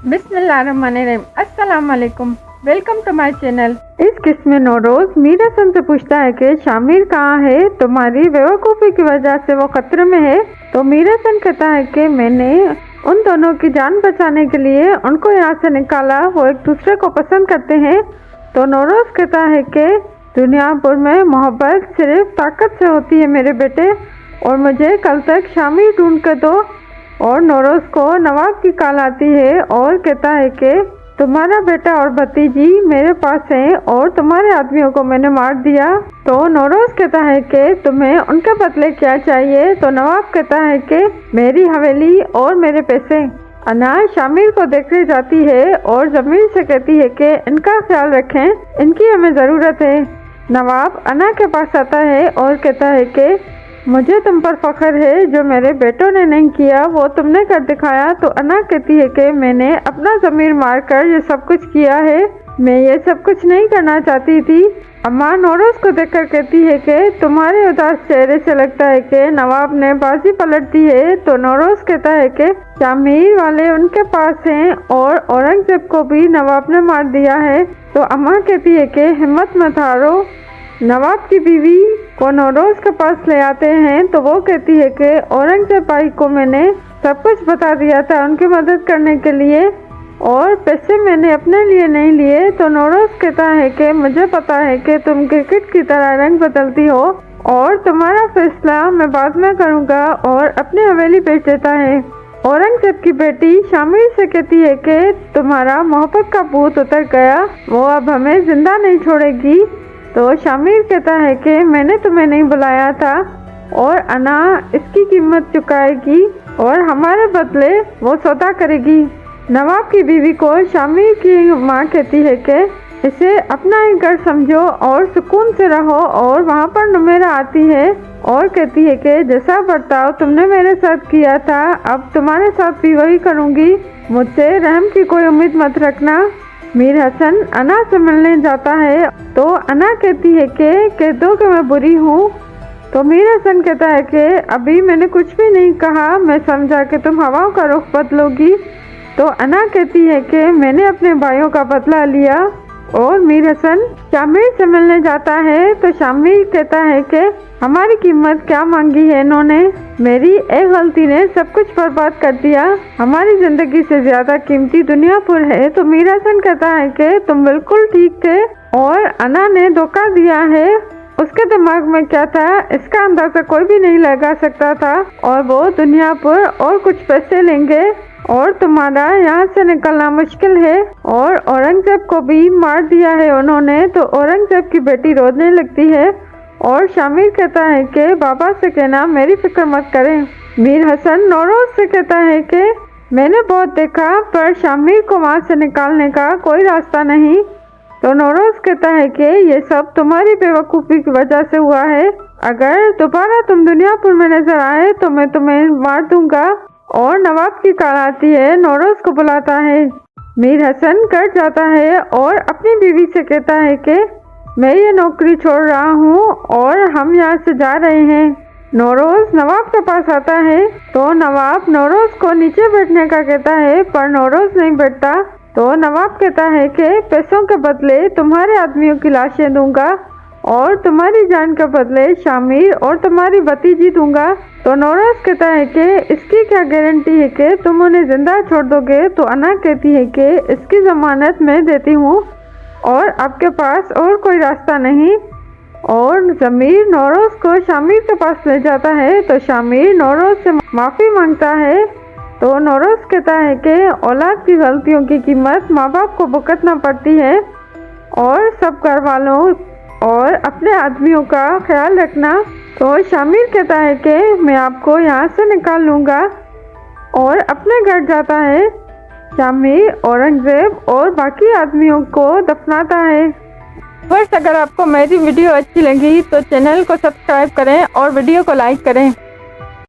बिस्मिल्लाहिर्रहमानिर्रहीम। अस्सलाम वालेकुम, वेलकम टू माय चैनल। इस किस्म में नौरोज मीर हसन से पूछता है कि शामिर कहाँ है, तुम्हारी बेवकूफ़ी की वजह से वो खतरे में है। तो मीर हसन कहता है कि मैंने उन दोनों की जान बचाने के लिए उनको यहाँ से निकाला, वो एक दूसरे को पसंद करते हैं। तो नौरोज कहता है कि दुनिया भर में मोहब्बत सिर्फ ताकत से होती है मेरे बेटे, और मुझे कल तक शामिर ढूंढ कर दो। और नौरोज को नवाब की कॉल आती है और कहता है कि तुम्हारा बेटा और भतीजी मेरे पास हैं और तुम्हारे आदमियों को मैंने मार दिया। तो नौरोज कहता है कि तुम्हें उनके बदले क्या चाहिए। तो नवाब कहता है कि मेरी हवेली और मेरे पैसे। अना शामिर को देखने जाती है और जमील से कहती है कि इनका ख्याल रखें, इनकी हमें ज़रूरत है। नवाब अना के पास आता है और कहता है कि मुझे तुम पर फख्र है, जो मेरे बेटों ने नहीं किया वो तुमने कर दिखाया। तो अना कहती है कि मैंने अपना ज़मीर मारकर ये सब कुछ किया है, मैं ये सब कुछ नहीं करना चाहती थी। अम्मा नौरोज को देखकर कहती है कि तुम्हारे उदास चेहरे से लगता है कि नवाब ने बाजी पलट दी है। तो नौरोज कहता है कि शामिर वाले उनके पास हैं और औरंगजेब को भी नवाब ने मार दिया है। तो अम्मा कहती है कि हिम्मत मत हारो। नवाब की बीवी को नौरोज के पास ले आते हैं तो वो कहती है कि औरंगजेब भाई को मैंने सब कुछ बता दिया था उनकी मदद करने के लिए, और पैसे मैंने अपने लिए नहीं लिए। तो नौरोज कहता है कि मुझे पता है कि तुम क्रिकेट की तरह रंग बदलती हो और तुम्हारा फैसला मैं बाद में करूँगा, और अपनी हवेली बेच देता है। औरंगजेब की बेटी शामिर से कहती है कि तुम्हारा मोहब्बत का भूत उतर गया, वो अब हमें जिंदा नहीं छोड़ेगी। तो शामिर कहता है कि मैंने तुम्हें नहीं बुलाया था और अना इसकी कीमत चुकाएगी और हमारे बदले वो सौदा करेगी। नवाब की बीवी को शामिर की माँ कहती है कि इसे अपना ही घर समझो और सुकून से रहो, और वहाँ पर नुमेरा आती है और कहती है कि जैसा बर्ताव तुमने मेरे साथ किया था अब तुम्हारे साथ भी वही करूँगी, मुझसे रहम की कोई उम्मीद मत रखना। मीर हसन अना से मिलने जाता है तो अना कहती है कि कह दो कि मैं बुरी हूँ। तो मीर हसन कहता है कि अभी मैंने कुछ भी नहीं कहा, मैं समझा कि तुम हवाओं का रुख बदलोगी। तो अना कहती है कि मैंने अपने भाइयों का बदला लिया। और मीर हसन शामिर से मिलने जाता है तो शामिर कहता है कि हमारी कीमत क्या मांगी है इन्होंने, मेरी एक गलती ने सब कुछ बर्बाद कर दिया, हमारी जिंदगी से ज्यादा कीमती दुनिया पर है। तो मीर हसन कहता है कि तुम बिल्कुल ठीक थे और अना ने धोखा दिया है, उसके दिमाग में क्या था इसका अंदाजा कोई भी नहीं लगा सकता था, और वो दुनिया पर और कुछ पैसे लेंगे और तुम्हारा यहाँ से निकलना मुश्किल है। और औरंगजेब को भी मार दिया है उन्होंने। तो औरंगजेब की बेटी रोने लगती है और शामिर कहता है कि बाबा से कहना मेरी फिक्र मत करें। मीर हसन नौरोज से कहता है कि मैंने बहुत देखा पर शामिर को वहाँ से निकालने का कोई रास्ता नहीं। तो नौरोज कहता है कि ये सब तुम्हारी बेवकूफ़ी की वजह से हुआ है, अगर दोबारा तुम दुनियापुर में नजर आए तो मैं तुम्हें मार दूंगा। और नवाब की कॉल आती है, नौरोज को बुलाता है। मीर हसन घर जाता है और अपनी बीवी से कहता है कि मैं ये नौकरी छोड़ रहा हूँ और हम यहाँ से जा रहे हैं। नौरोज नवाब के पास आता है तो नवाब नौरोज को नीचे बैठने का कहता है पर नौरोज नहीं बैठता। तो नवाब कहता है कि पैसों के बदले तुम्हारे आदमियों की लाशें दूंगा और तुम्हारी जान के बदले शामिर और तुम्हारी भतीजी दूंगा। तो नौरोज कहता है कि इसकी क्या गारंटी है कि तुम उन्हें जिंदा छोड़ दोगे। तो अना कहती है कि इसकी जमानत मैं देती हूँ और आपके पास और कोई रास्ता नहीं। और जमीर नौरोज को शामिर के पास ले जाता है तो शामिर नौरोज से माफ़ी मांगता है। तो नौरोज कहता है कि औलाद की गलतियों की कीमत माँ बाप को भुगतना पड़ती है, और सब घर वालों और अपने आदमियों का ख्याल रखना। तो शामिर कहता है कि मैं आपको यहाँ से निकाल लूँगा और अपने घर जाता है। शामिर औरंगजेब और बाकी आदमियों को दफनाता है। बस अगर आपको मेरी वीडियो अच्छी लगी तो चैनल को सब्सक्राइब करें और वीडियो को लाइक करें।